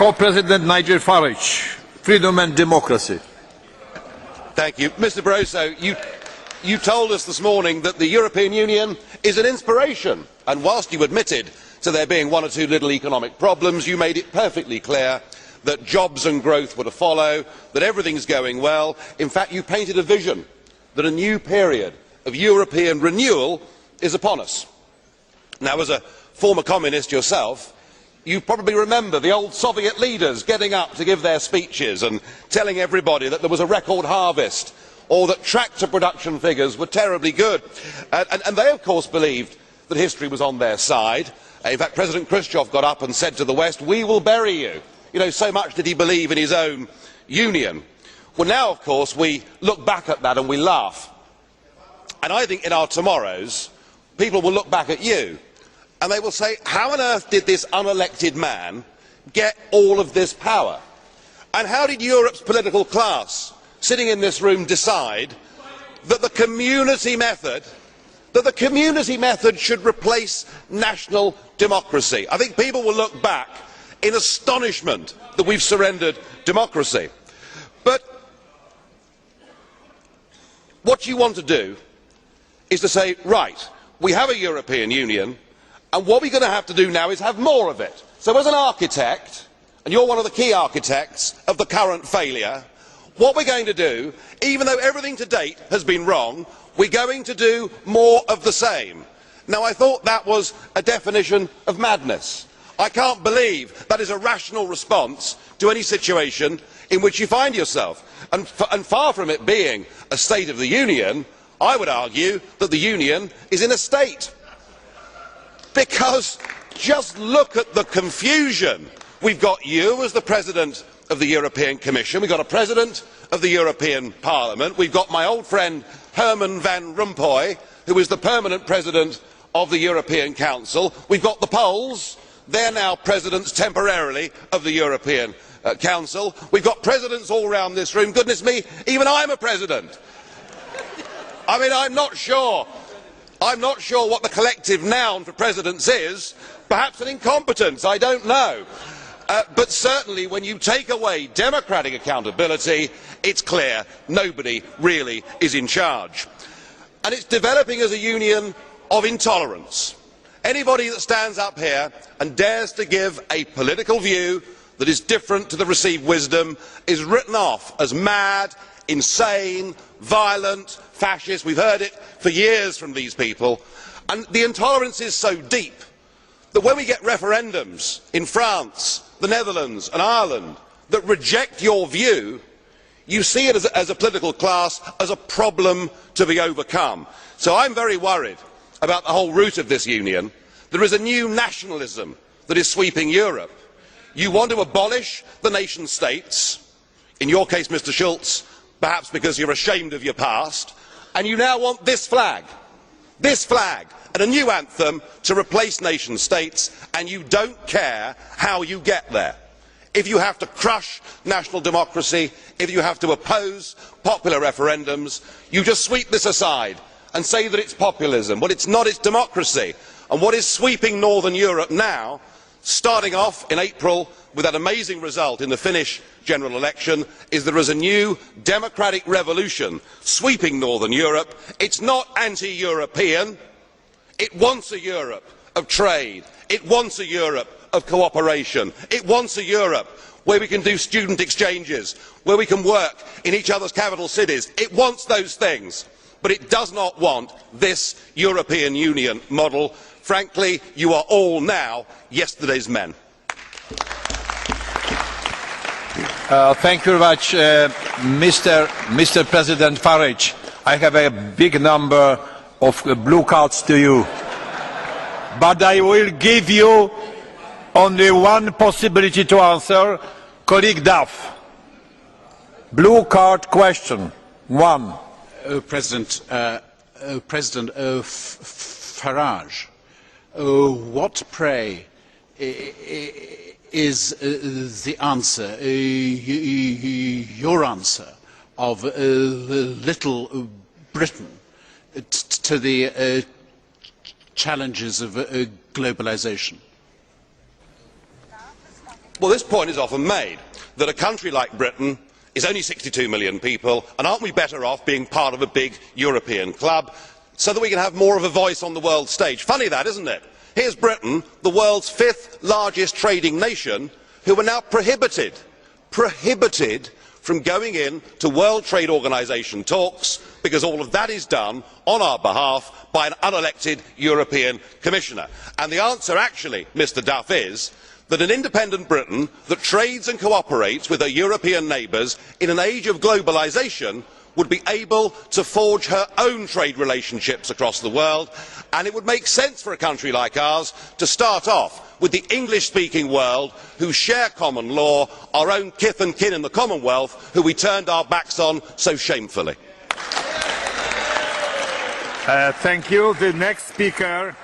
Co-President Nigel Farage, Freedom and Democracy. Thank you. Mr Barroso, you told us this morning that the European Union is an inspiration, and whilst you admitted to there being one or two little economic problems, you made it perfectly clear that jobs and growth were to follow, that everything's going well. In fact, you painted a vision that a new period of European renewal is upon us. Now, as a former communist yourself, you probably remember the old Soviet leaders getting up to give their speeches and telling everybody that there was a record harvest or that tractor production figures were terribly good. And they, of course, believed that history was on their side. In fact, President Khrushchev got up and said to the West, "We will bury you." You know, so much did he believe in his own union. Well, now, of course, we look back at that and we laugh. And I think in our tomorrows, people will look back at you and they will say, how on earth did this unelected man get all of this power? And how did Europe's political class, sitting in this room, decide that the community method should replace national democracy? I think people will look back in astonishment that we've surrendered democracy. But what you want to do is to say, right, we have a European Union, and what we're going to have to do now is have more of it. So as an architect, and you're one of the key architects of the current failure, what we're going to do, even though everything to date has been wrong, we're going to do more of the same. Now, I thought that was a definition of madness. I can't believe that is a rational response to any situation in which you find yourself. And far from it being a State of the Union, I would argue that the Union is in a state. Because just look at the confusion. We've got you as the President of the European Commission, we've got a President of the European Parliament, we've got my old friend Herman Van Rompuy, who is the permanent President of the European Council, we've got the Poles, they're now presidents temporarily of the European Council, we've got presidents all round this room, goodness me, even I'm a president. I mean, I'm not sure what the collective noun for presidents is, perhaps an incompetence, I don't know. But certainly when you take away democratic accountability, it's clear nobody really is in charge. And it's developing as a union of intolerance. Anybody that stands up here and dares to give a political view that is different to the received wisdom is written off as mad, insane, violent, fascist. We've heard it for years from these people. And the intolerance is so deep that when we get referendums in France, the Netherlands and Ireland that reject your view, you see it as a political class as a problem to be overcome. So I'm very worried about the whole root of this union. There is a new nationalism that is sweeping Europe. You want to abolish the nation states, in your case, Mr Schulz, perhaps because you're ashamed of your past, and you now want this flag and a new anthem to replace nation states, and you don't care how you get there. If you have to crush national democracy, if you have to oppose popular referendums, you just sweep this aside and say that it's populism. Well, it's not, it's democracy. And what is sweeping Northern Europe now, starting off in April with that amazing result in the Finnish general election, is there is a new democratic revolution sweeping Northern Europe. It's not anti-European. It wants a Europe of trade. It wants a Europe of cooperation. It wants a Europe where we can do student exchanges, where we can work in each other's capital cities. It wants those things, but it does not want this European Union model. Frankly, you are all now yesterday's men. Thank you very much, Mr. President Farage. I have a big number of blue cards to you, but I will give you only one possibility to answer. Colleague Duff. Blue card question. One. President Farage, what, pray, is the answer, your answer, of Little Britain to the challenges of globalisation? Well, this point is often made, that a country like Britain is only 62 million people, and aren't we better off being part of a big European club so that we can have more of a voice on the world stage? Funny that, isn't it? Here's Britain, the world's 5th largest trading nation, who are now prohibited from going in to World Trade Organisation talks because all of that is done on our behalf by an unelected European Commissioner. And the answer actually, Mr Duff, is that an independent Britain that trades and cooperates with her European neighbours in an age of globalisation would be able to forge her own trade relationships across the world, and it would make sense for a country like ours to start off with the English speaking world, who share common law, our own kith and kin in the Commonwealth, who we turned our backs on so shamefully. Thank you. The next speaker